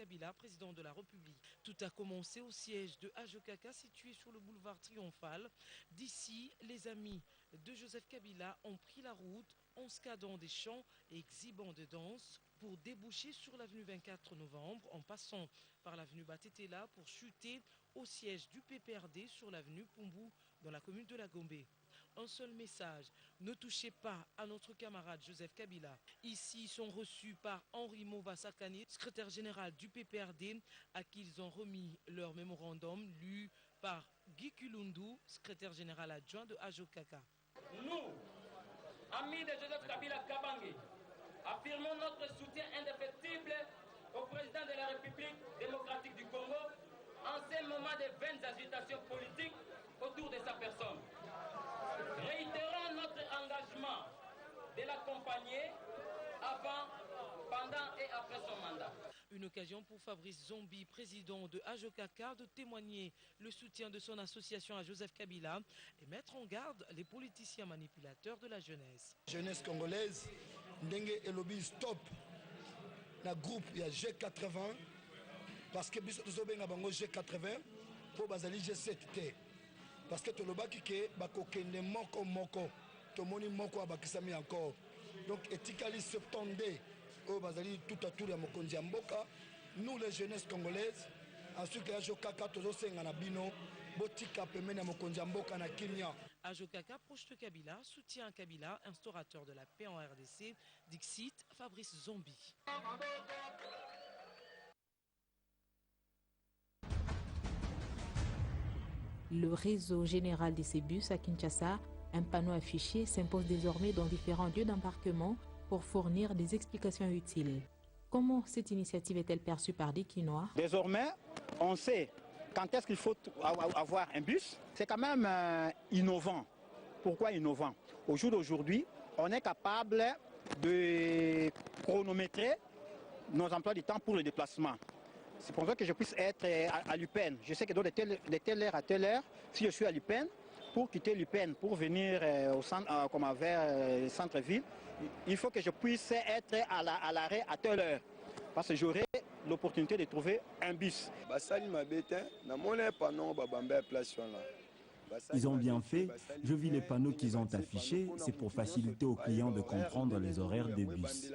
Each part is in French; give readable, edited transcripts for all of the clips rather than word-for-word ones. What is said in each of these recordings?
Kabila, président de la République. Tout a commencé au siège de Ajokaka situé sur le boulevard Triomphal. D'ici, les amis de Joseph Kabila ont pris la route en scadant des chants et exhibant de danse pour déboucher sur l'avenue 24 novembre en passant par l'avenue Batetela pour chuter au siège du PPRD sur l'avenue Pumbou dans la commune de La Gombe. Un seul message, ne touchez pas à notre camarade Joseph Kabila. Ici, ils sont reçus par Henri Mova-Sakani, secrétaire général du PPRD, à qui ils ont remis leur mémorandum lu par Guy Kulundu, secrétaire général adjoint de Ajokaka. Nous, amis de Joseph Kabila Kabange, affirmons notre soutien indéfectible au président de la République démocratique du Congo en ces moments de vaines agitations politiques autour de sa personne. Réitérons notre engagement de l'accompagner avant, pendant et après son mandat. Une occasion pour Fabrice Zombi, président de Ajokaka, de témoigner le soutien de son association à Joseph Kabila et mettre en garde les politiciens manipulateurs de la jeunesse. Jeunesse congolaise, ndenge elobi stop na groupe ya G80 parce que biso tozobenga bango G80 pour bazali G7 te parce que tolobaki ke bakokende moko moko tomoni moko abakisami encore donc etikali 70 au bazali tout à tout ya mokonzi ya mboka. Nous les jeunesses congolaises ensuite Ajokaka tozosenga na bino botika pemene ya mokonzi ya mboka na Kenya. Ajokaka proche de Kabila soutient Kabila, instaurateur de la paix en RDC, Dixit Fabrice Zombi. Le réseau général de ces bus à Kinshasa, un panneau affiché, s'impose désormais dans différents lieux d'embarquement pour fournir des explications utiles. Comment cette initiative est-elle perçue par des Kinois? Désormais, on sait quand est-ce qu'il faut avoir un bus. C'est quand même innovant. Pourquoi innovant? Au jour d'aujourd'hui, on est capable de chronométrer nos emplois du temps pour le déplacement. C'est pour ça que je puisse être à l'UPEN. Je sais que de telle heure à telle heure, si je suis à l'UPEN, pour quitter l'UPEN, pour venir au centre, comme vers le centre-ville, il faut que je puisse être à l'arrêt à telle heure. Parce que j'aurai l'opportunité de trouver un bus. Ils ont bien fait. Je vis les panneaux qu'ils ont affichés. C'est pour faciliter aux clients de comprendre les horaires des bus.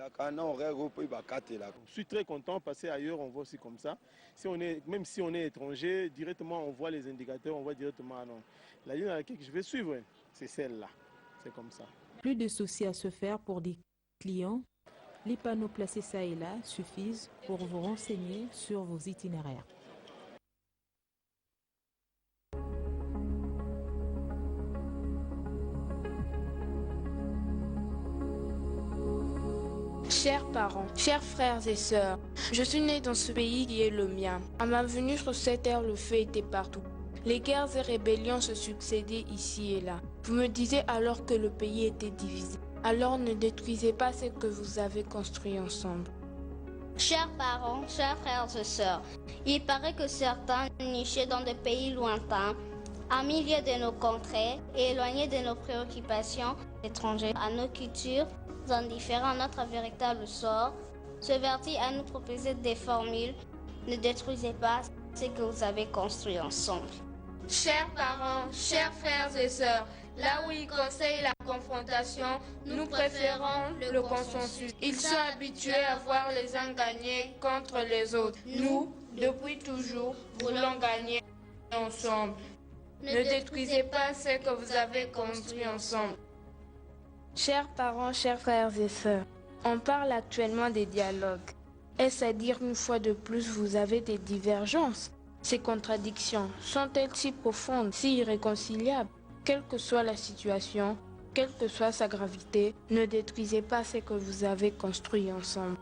Je suis très content. Passer ailleurs, on voit aussi comme ça. Même si on est étranger, directement on voit les indicateurs, on voit directement non. La ligne à laquelle je vais suivre, c'est celle-là. C'est comme ça. Plus de soucis à se faire pour des clients. Les panneaux placés ça et là suffisent pour vous renseigner sur vos itinéraires. Chers parents, chers frères et sœurs, je suis né dans ce pays qui est le mien. À ma venue sur cette terre, le feu était partout. Les guerres et rébellions se succédaient ici et là. Vous me disiez alors que le pays était divisé. Alors ne détruisez pas ce que vous avez construit ensemble. Chers parents, chers frères et sœurs, il paraît que certains nichés dans des pays lointains, à milliers de nos contrées et éloignés de nos préoccupations étrangères, à nos cultures, indifférents à notre véritable sort, se vertit à nous proposer des formules. Ne détruisez pas ce que vous avez construit ensemble. Chers parents, chers frères et sœurs, là où ils conseillent la confrontation, nous préférons le consensus. Ils sont habitués à voir les uns gagner contre les autres. Nous, depuis toujours, voulons gagner ensemble. Ne détruisez pas ce que vous avez construit ensemble. Chers parents, chers frères et sœurs, on parle actuellement des dialogues. Est-ce à dire une fois de plus vous avez des divergences? Ces contradictions sont-elles si profondes, si irréconciliables? Quelle que soit la situation, quelle que soit sa gravité, ne détruisez pas ce que vous avez construit ensemble.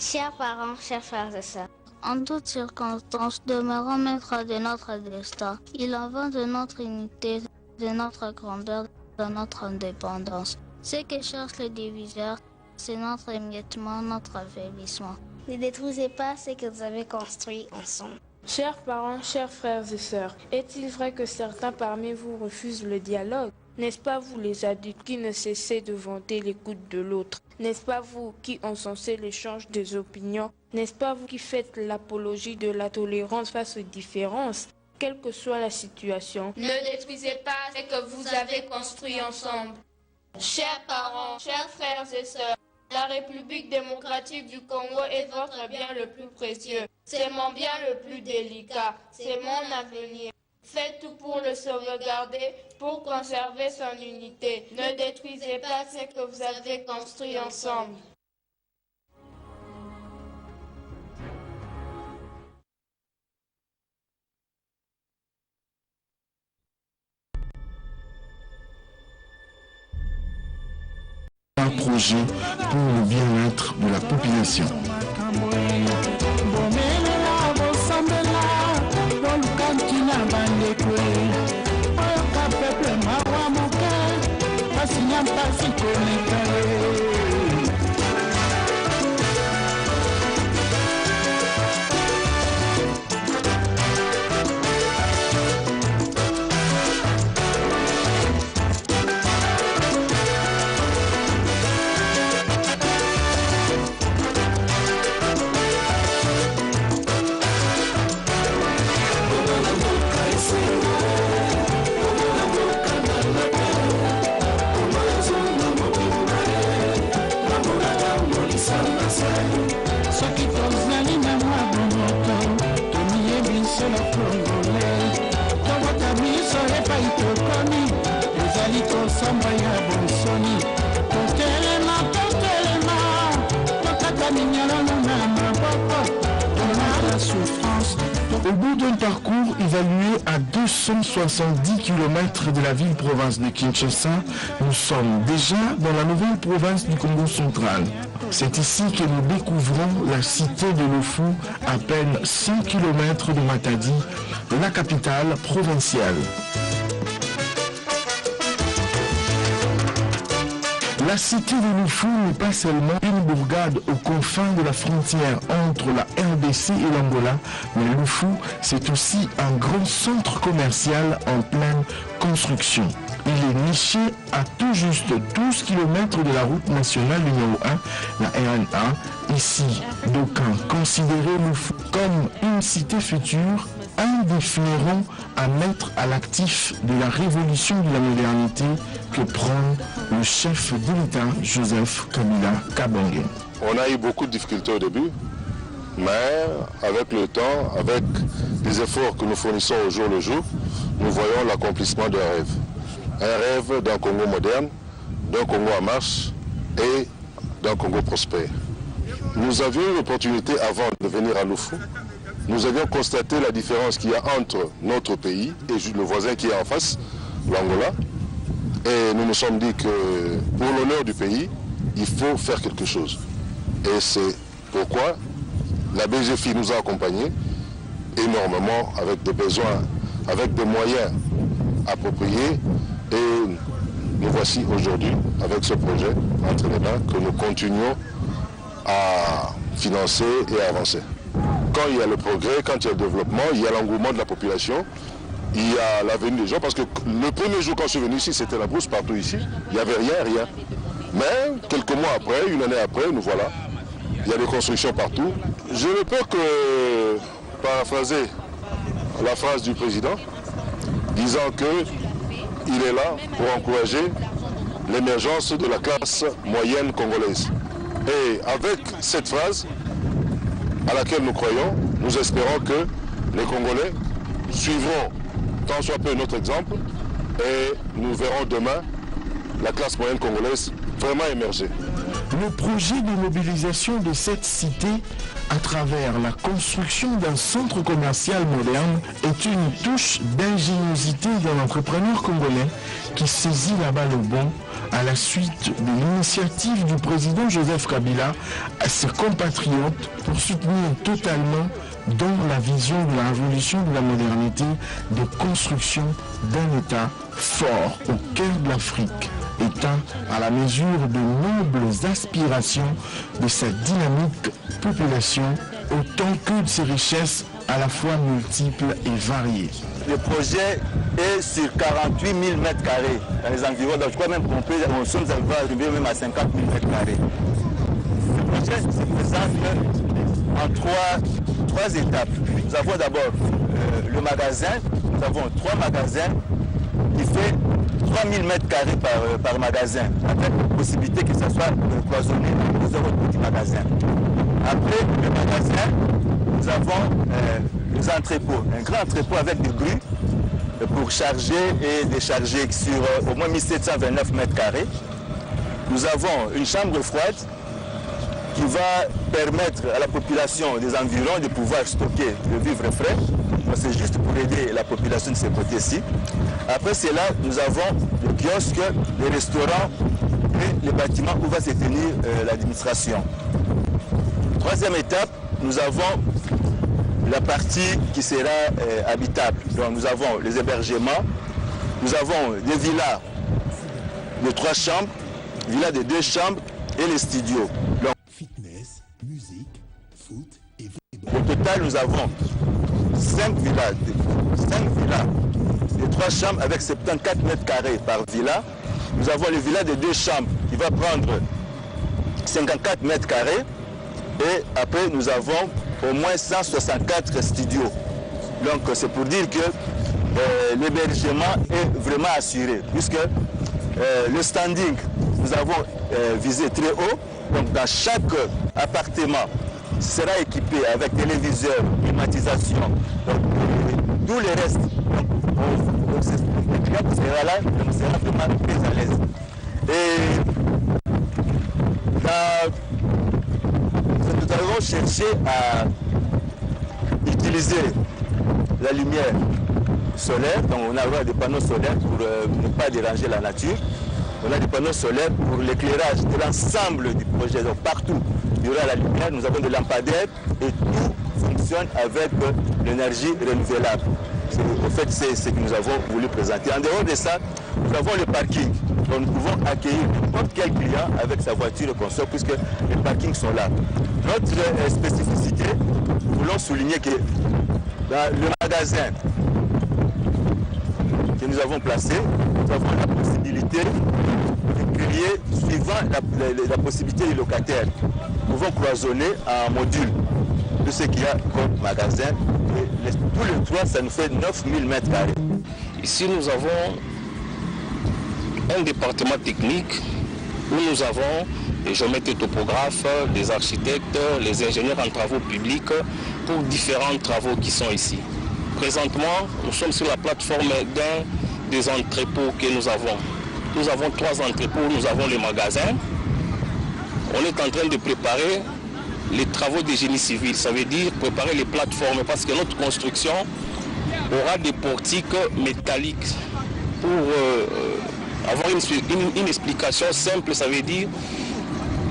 Chers parents, chers frères et sœurs, en toutes circonstances, demeurons maîtres de notre destin. Il en va de notre unité, de notre grandeur, de notre indépendance. Ce que cherchent les diviseurs, c'est notre émiettement, notre affaiblissement. Ne détruisez pas ce que vous avez construit ensemble. Chers parents, chers frères et sœurs, est-il vrai que certains parmi vous refusent le dialogue? N'est-ce pas vous les adultes qui ne cessez de vanter l'écoute de l'autre? N'est-ce pas vous qui encensez l'échange des opinions N'est-ce pas vous qui faites l'apologie de la tolérance face aux différences, quelle que soit la situation? Ne détruisez pas ce que vous avez construit ensemble. Chers parents, chers frères et sœurs, la République démocratique du Congo est votre bien le plus précieux. C'est mon bien le plus délicat. C'est mon avenir. Faites tout pour le sauvegarder, pour conserver son unité. Ne détruisez pas ce que vous avez construit ensemble. Un projet pour le bien-être de la population. Au bout d'un parcours évalué à 270 km de la ville-province de Kinshasa, nous sommes déjà dans la nouvelle province du Congo central. C'est ici que nous découvrons la cité de Lufu, à peine 100 km de Matadi, la capitale provinciale. La cité de Lufu n'est pas seulement une bourgade aux confins de la frontière entre la RDC et l'Angola, mais Lufu, c'est aussi un grand centre commercial en pleine construction. Il est niché à tout juste 12 km de la route nationale numéro 1, la RN1. Ici, d'aucuns considéraient Lufu comme une cité future, un des fleurons à mettre à l'actif de la révolution de la modernité que prend le chef de l'État, Joseph Kabila Kabange. On a eu beaucoup de difficultés au début, mais avec le temps, avec les efforts que nous fournissons au jour le jour, nous voyons l'accomplissement d'un rêve. Un rêve d'un Congo moderne, d'un Congo en marche et d'un Congo prospère. Nous avions eu l'opportunité avant de venir à Lufu. Nous avions constaté la différence qu'il y a entre notre pays et le voisin qui est en face, l'Angola. Et nous nous sommes dit que pour l'honneur du pays, il faut faire quelque chose. Et c'est pourquoi la BGFI nous a accompagnés énormément avec des besoins, avec des moyens appropriés. Et nous voici aujourd'hui avec ce projet entre les mains que nous continuons à financer et à avancer. Quand il y a le progrès, quand il y a le développement, il y a l'engouement de la population, il y a la venue des gens, parce que le premier jour quand je suis venu ici, c'était la brousse partout ici, il n'y avait rien. Mais quelques mois après, une année après, nous voilà, il y a des constructions partout. Je ne peux que paraphraser la phrase du président, disant qu'il est là pour encourager l'émergence de la classe moyenne congolaise. Et avec cette phrase, à laquelle nous croyons, nous espérons que les Congolais suivront tant soit peu notre exemple et nous verrons demain la classe moyenne congolaise vraiment émerger. Le projet de mobilisation de cette cité à travers la construction d'un centre commercial moderne est une touche d'ingéniosité d'un entrepreneur congolais qui saisit la balle au bon à la suite de l'initiative du président Joseph Kabila à ses compatriotes pour soutenir totalement dans la vision de la révolution de la modernité de construction d'un État fort au cœur de l'Afrique, État à la mesure de nobles aspirations de sa dynamique population autant que de ses richesses à la fois multiples et variées. Le projet est sur 48 000 m² dans les environs, donc je crois même qu'on sommes arrivés même à 50 000 m². Ce projet se présente en trois étapes. Nous avons d'abord le magasin. Nous avons 3 magasins qui fait 3000 m² par magasin, avec la possibilité que ce soit cloisonné dans plusieurs petits magasins. Après le magasin, nous avons les entrepôts, un grand entrepôt avec des grues pour charger et décharger sur au moins 1729 m². Nous avons une chambre froide qui va permettre à la population des environs de pouvoir stocker le vivre frais. C'est juste pour aider la population de ce côté-ci. Après cela, nous avons les kiosques, les restaurants et les bâtiments où va se tenir l'administration. Troisième étape, nous avons la partie qui sera habitable. Donc nous avons les hébergements, nous avons des villas de 3 chambres, villas de 2 chambres et les studios. Donc, fitness, musique, foot et au total, nous avons 5 villas de 3 chambres avec 74 m² par villa. Nous avons les villas de 2 chambres qui va prendre 54 m². Et après, nous avons au moins 164 studios. Donc, c'est pour dire que l'hébergement est vraiment assuré, puisque le standing, nous avons visé très haut. Donc, dans chaque appartement, sera équipé avec téléviseur, climatisation, donc tout le reste. Donc le client sera là, on sera vraiment très à l'aise. Et nous avons cherché à utiliser la lumière solaire, donc on a des panneaux solaires pour ne pas déranger la nature. On a des panneaux solaires pour l'éclairage de l'ensemble du projet. Donc partout, il y aura la lumière, nous avons des lampadaires et tout fonctionne avec l'énergie renouvelable. En fait, c'est ce que nous avons voulu présenter. En dehors de ça, nous avons le parking. Donc nous pouvons accueillir n'importe quel client avec sa voiture et consort puisque les parkings sont là. Notre spécificité, nous voulons souligner que dans le magasin que nous avons placé, nous avons la possibilité de créer, suivant la possibilité des locataires, nous pouvons cloisonner en module de ce qu'il y a comme magasin. Et tous les 3, ça nous fait 9000 m². Ici, nous avons un département technique où nous avons les géomètres et topographes, les architectes, les ingénieurs en travaux publics pour différents travaux qui sont ici. Présentement, nous sommes sur la plateforme d'un des entrepôts que nous avons. Nous avons 3 entrepôts, nous avons les magasins. On est en train de préparer les travaux de génie civil, ça veut dire préparer les plateformes parce que notre construction aura des portiques métalliques. Pour avoir une explication simple, ça veut dire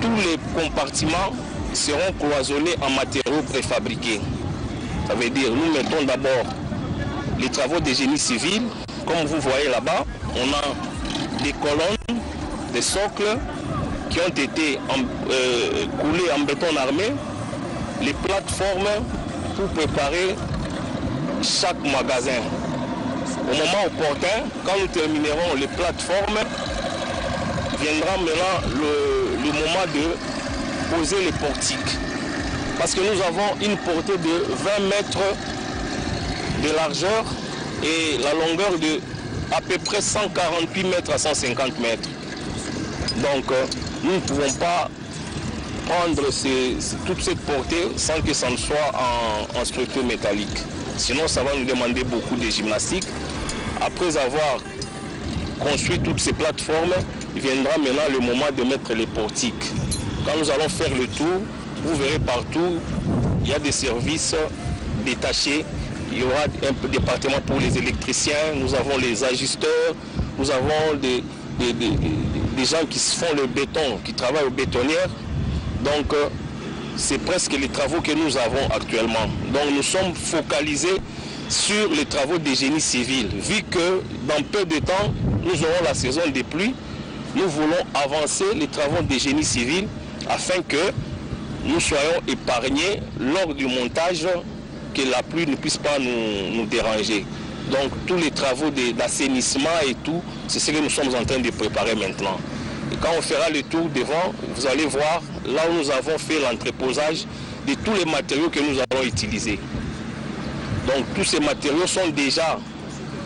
tous les compartiments seront cloisonnés en matériaux préfabriqués. Ça veut dire nous mettons d'abord les travaux de génie civil. Comme vous voyez là-bas, on a des colonnes, des socles qui ont été coulés en béton armé, les plateformes pour préparer chaque magasin. Au moment opportun, quand nous terminerons les plateformes, viendra maintenant le moment de poser les portiques. Parce que nous avons une portée de 20 mètres de largeur et la longueur de à peu près 148 mètres à 150 mètres. Donc nous ne pouvons pas prendre toute cette portée sans que ça ne soit en structure métallique. Sinon ça va nous demander beaucoup de gymnastique. Après avoir construit toutes ces plateformes, il viendra maintenant le moment de mettre les portiques. Quand nous allons faire le tour, vous verrez partout, il y a des services détachés. Il y aura un département pour les électriciens, nous avons les ajusteurs, nous avons des gens qui font le béton, qui travaillent aux bétonnières. Donc c'est presque les travaux que nous avons actuellement. Donc nous sommes focalisés sur les travaux de génie civil. Vu que dans peu de temps, nous aurons la saison des pluies, nous voulons avancer les travaux de génie civil afin que nous soyons épargnés lors du montage, que la pluie ne puisse pas nous déranger. Donc tous les travaux d'assainissement et tout, c'est ce que nous sommes en train de préparer maintenant. Et quand on fera le tour devant, vous allez voir, là où nous avons fait l'entreposage, de tous les matériaux que nous allons utiliser. Donc tous ces matériaux sont déjà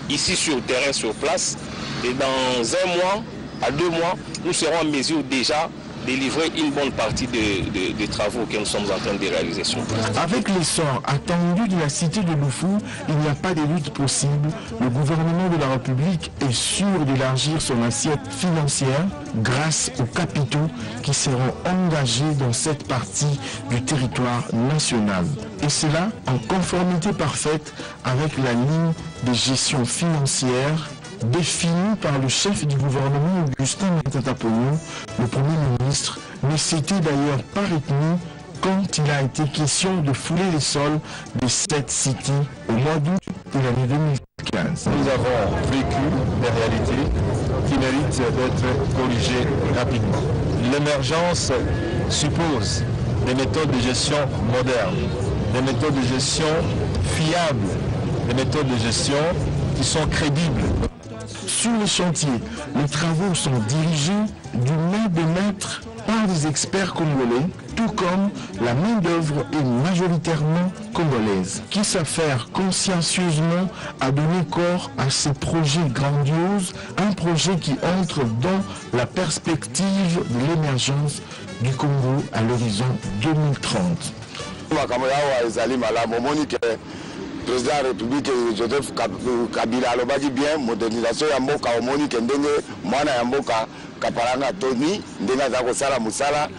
ici sur le terrain, sur place, et dans 1 mois à 2 mois, nous serons en mesure déjà de livrer une bonne partie des travaux que nous sommes en train de réaliser sur place. Avec l'essor attendu de la cité de Loufou, il n'y a pas de lutte possible. Le gouvernement de la République est sûr d'élargir son assiette financière grâce aux capitaux qui seront engagés dans cette partie du territoire national. Et cela en conformité parfaite avec la ligne de gestion financière défini par le chef du gouvernement Augustin Matata Ponyo, le Premier ministre, ne s'était d'ailleurs pas retenu quand il a été question de fouler les sols de cette cité au mois d'août de l'année 2015. Nous avons vécu des réalités qui méritent d'être corrigées rapidement. L'émergence suppose des méthodes de gestion modernes, des méthodes de gestion fiables, des méthodes de gestion qui sont crédibles. Sur les chantiers, les travaux sont dirigés du main de maître par des experts congolais, tout comme la main-d'œuvre est majoritairement congolaise, qui s'affaire consciencieusement à donner corps à ces projets grandioses, un projet qui entre dans la perspective de l'émergence du Congo à l'horizon 2030. Président de la République Joseph Kabila alobaki bien modernisation ya mboka omoni ke ndenge mwana ya mboka Kaparanga Tony ndenge aza kosala musala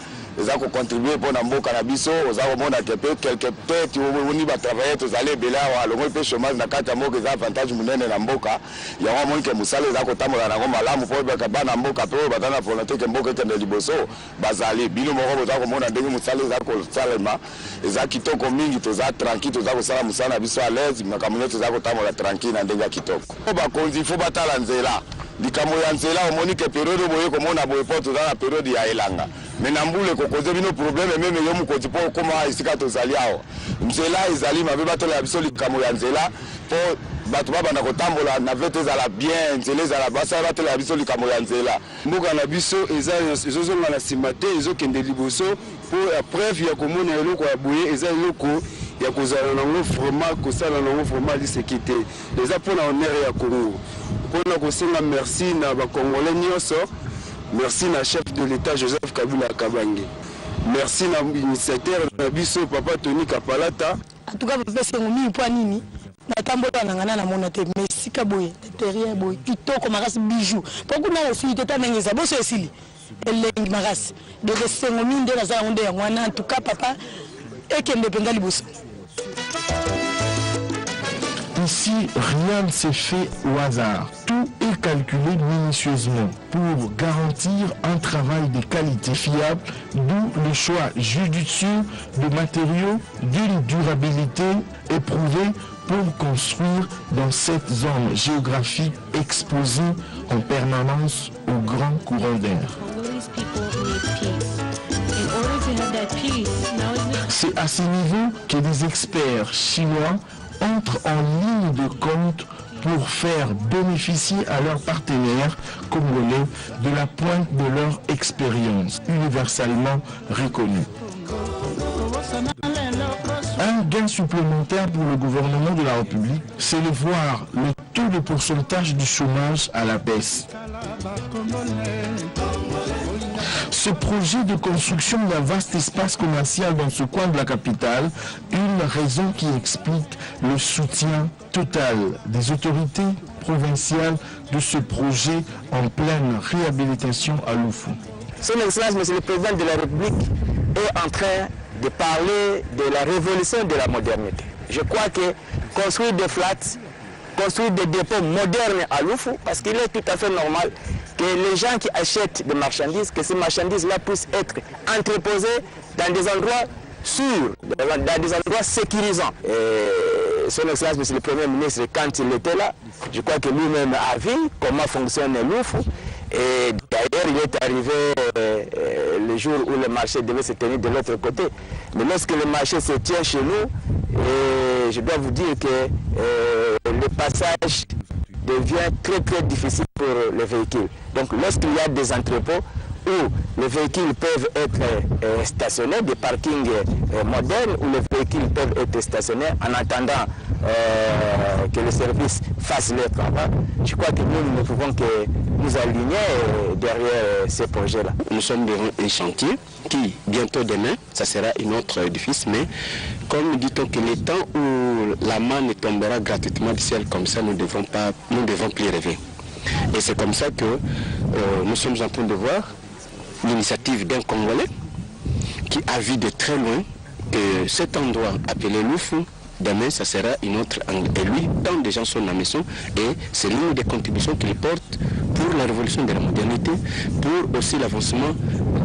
eza ko contribuer mpona mboka na biso oza komona ke pe quelque part oni ba travailler tozali ebele awa longo pe chômage na kati ya mboka eza avantage munene na mboka yango omoni ke musala eza kotambola nango malamu mpo bana mboka pe oyo baza na volonté ke mboka ekende liboso bazali bino moko boza komona ndenge musala eza kosalema eza kitoko mingi toza tranquille toza kosala musala na biso à l'aise makambo nyonso eza kotambola tranquille na ndenge ya kitoko bakonzi fo batala nzela likambo ya nzela omoni ke periode boye komona boye po toza na periode ya elanga me na mbula ekokoze bino probleme meme yo mokonzi mpo okoma esika tozali awa nzela ezali mabe batolela biso likambo ya nzela mpo bato babanda kotambola na vete ezala bien nzela ezala basala batolela biso likambo ya nzela mboka na biso ezozonga na nsima te ezokende liboso mpo preuve ya komona eloko ya boye eza eloko ya kozala nango vraiment kosala nango vraiment liseki te eza mpona honneur ya Congo mpona kosenga merci na bakongolais nyonso merci na chef de l'État Joseph Kabila Kabange merci na initiateur na biso papa Tony Kapalata en tout cas papa sengomi po nini natambola nangana na mona te merci kaboye derrière boy kitoko makasi bijou poko na suite ta nangeza boso esili elengi makasi donc sengomi nde na za onde ya mwana en tout cas papa ekende penga liboso. Ici, rien ne s'est fait au hasard. Tout est calculé minutieusement pour garantir un travail de qualité fiable, d'où le choix judicieux de matériaux d'une durabilité éprouvée pour construire dans cette zone géographique exposée en permanence aux grands courants d'air. C'est à ce niveau que des experts chinois entrent en ligne de compte pour faire bénéficier à leurs partenaires congolais de la pointe de leur expérience universellement reconnue. Un gain supplémentaire pour le gouvernement de la République, c'est de voir le taux de pourcentage du chômage à la baisse. Ce projet de construction d'un vaste espace commercial dans ce coin de la capitale, une raison qui explique le soutien total des autorités provinciales de ce projet en pleine réhabilitation à Loufou. Son Excellence, Monsieur le Président de la République, est en train de parler de la révolution de la modernité. Je crois que construire des flats, construire des dépôts modernes à Loufou, parce qu'il est tout à fait normal que les gens qui achètent des marchandises, que ces marchandises-là puissent être entreposées dans des endroits sûrs, dans des endroits sécurisants. Et son Excellence, Monsieur le Premier ministre, quand il était là, je crois que lui-même a vu comment fonctionne Loufou. Et d'ailleurs, il est arrivé le jour où le marché devait se tenir de l'autre côté. Mais lorsque le marché se tient chez nous, je dois vous dire que le passage devient très très difficile pour les véhicules. Donc lorsqu'il y a des entrepôts où les véhicules peuvent être stationnés, des parkings modernes où les véhicules peuvent être stationnés en attendant que le service fasse leur travail. Je crois que nous ne pouvons que nous aligner derrière ces projets-là. Nous sommes devant un chantier qui, bientôt demain, ça sera un autre édifice, mais comme dit-on que le temps où la manne tombera gratuitement du ciel comme ça, nous ne devons plus rêver. Et c'est comme ça que nous sommes en train de voir l'initiative d'un Congolais qui a vu de très loin que cet endroit appelé Loufou, demain, ça sera une autre angle. Et lui, tant de gens sont à la maison, et c'est l'une des contributions qu'il porte pour la révolution de la modernité, pour aussi l'avancement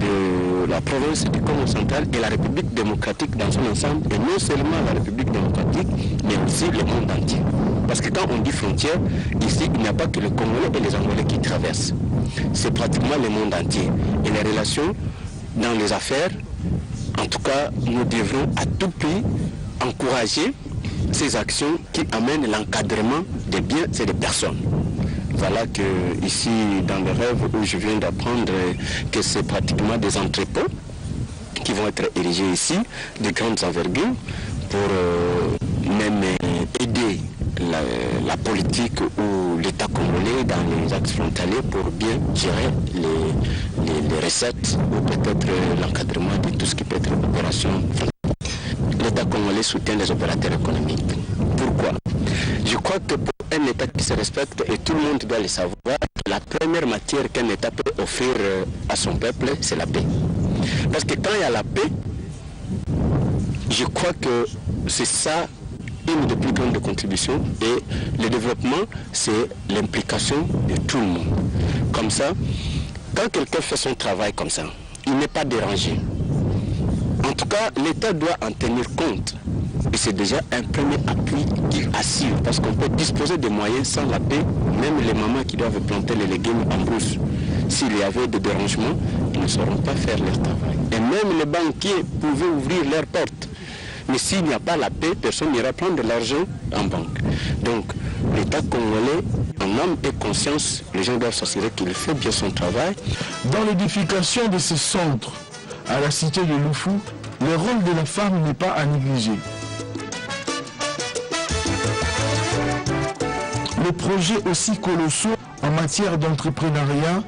de la province du Congo central et la République démocratique dans son ensemble, et non seulement la République démocratique, mais aussi le monde entier. Parce que quand on dit frontière, ici, il n'y a pas que le Congolais et les Angolais qui traversent. C'est pratiquement le monde entier. Et les relations dans les affaires, en tout cas, nous devrons à tout prix encourager ces actions qui amènent l'encadrement des biens et des personnes. Voilà que ici, dans le rêve où je viens d'apprendre que c'est pratiquement des entrepôts qui vont être érigés ici, de grandes envergures, pour même aider la politique ou l'État congolais dans les axes frontaliers pour bien gérer les recettes ou peut-être l'encadrement de tout ce qui peut être opération. L'État congolais soutient les opérateurs économiques. Pourquoi? Je crois que pour un État qui se respecte, et tout le monde doit le savoir, la première matière qu'un État peut offrir à son peuple, c'est la paix. Parce que quand il y a la paix, je crois que c'est ça une des plus grandes contributions, et le développement, c'est l'implication de tout le monde. Comme ça, quand quelqu'un fait son travail comme ça, il n'est pas dérangé. En tout cas, l'État doit en tenir compte. Et c'est déjà un premier appui qui assure, parce qu'on peut disposer des moyens sans la paix, même les mamans qui doivent planter les légumes en brousse. S'il y avait des dérangements, ils ne sauront pas faire leur travail. Et même les banquiers pouvaient ouvrir leurs portes. Mais s'il n'y a pas la paix, personne n'ira prendre de l'argent en banque. Donc, l'État congolais, en âme et conscience, les gens doivent s'assurer qu'il fait bien son travail. Dans l'édification de ce centre, à la cité de Loufou, le rôle de la femme n'est pas à négliger. Les projets aussi colossaux en matière d'entrepreneuriat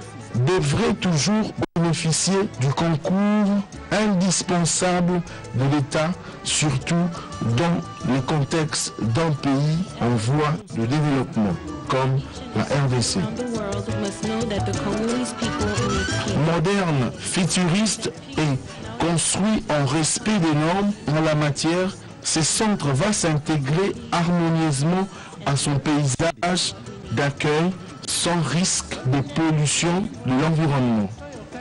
devraient toujours bénéficier du concours indispensable de l'État, surtout dans le contexte d'un pays en voie de développement, comme la RDC. Moderne, futuriste et construit en respect des normes en la matière, ce centre va s'intégrer harmonieusement à son paysage d'accueil sans risque de pollution de l'environnement.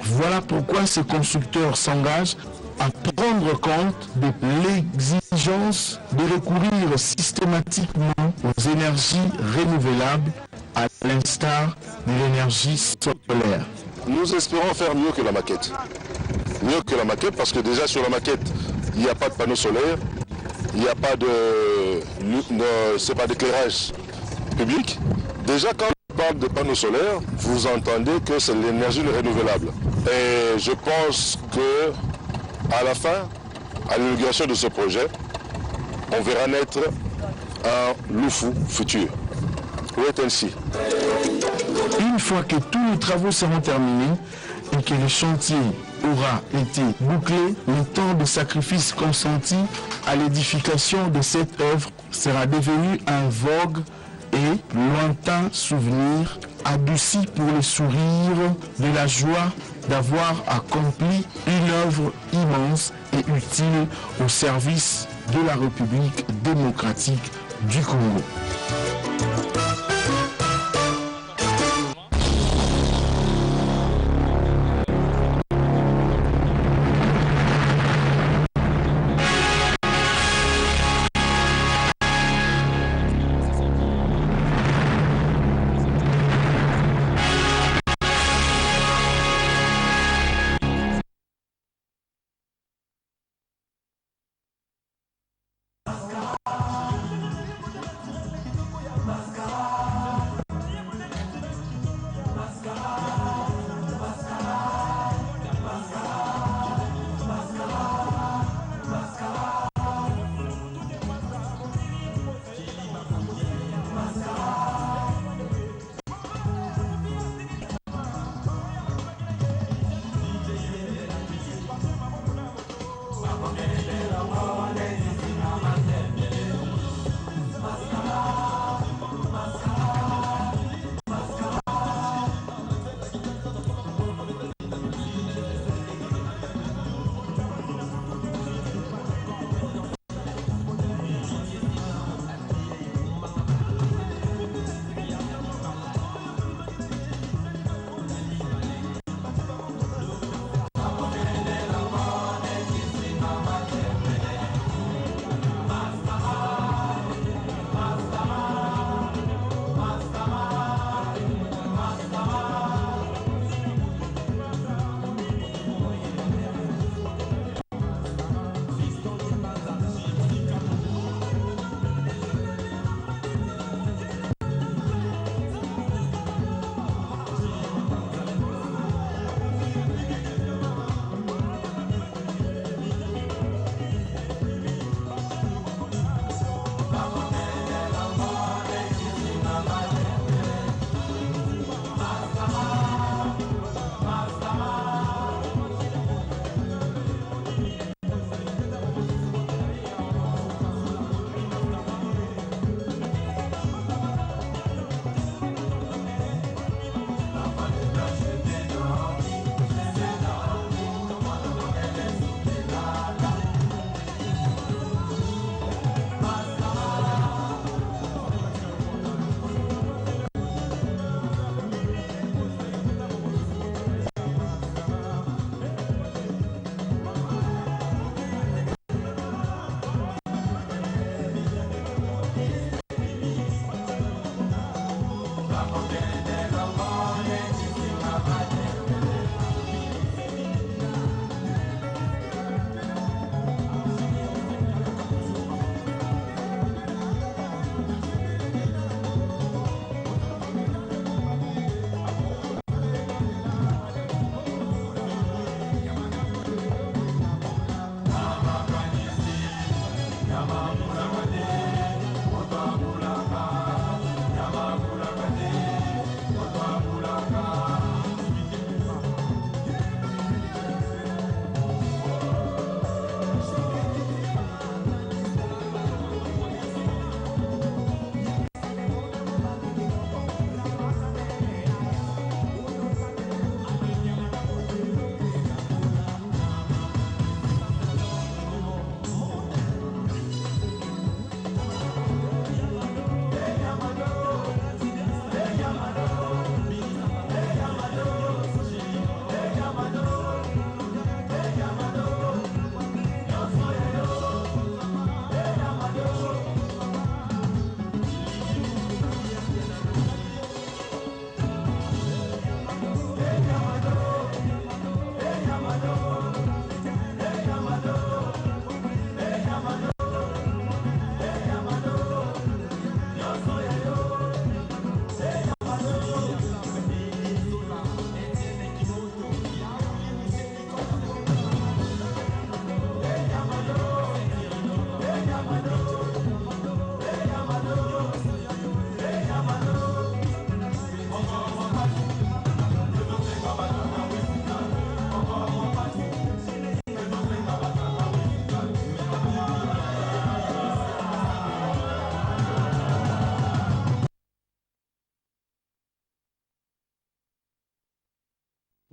Voilà pourquoi ce constructeur s'engage à prendre compte de l'exigence de recourir systématiquement aux énergies renouvelables, à l'instar de l'énergie solaire. Nous espérons faire mieux que la maquette. Mieux que la maquette, parce que déjà sur la maquette, il n'y a pas de panneaux solaires, il n'y a pas d'éclairage public. Déjà quand on parle de panneaux solaires, vous entendez que c'est l'énergie renouvelable. Et je pense que à la fin, à l'inauguration de ce projet, on verra naître un Loufou futur. Oui, ainsi. Une fois que tous les travaux seront terminés et que le chantier aura été bouclé, le temps de sacrifice consenti à l'édification de cette œuvre sera devenu un vogue et lointain souvenir, adouci pour le sourire de la joie d'avoir accompli une œuvre immense et utile au service de la République démocratique du Congo.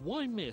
Why miss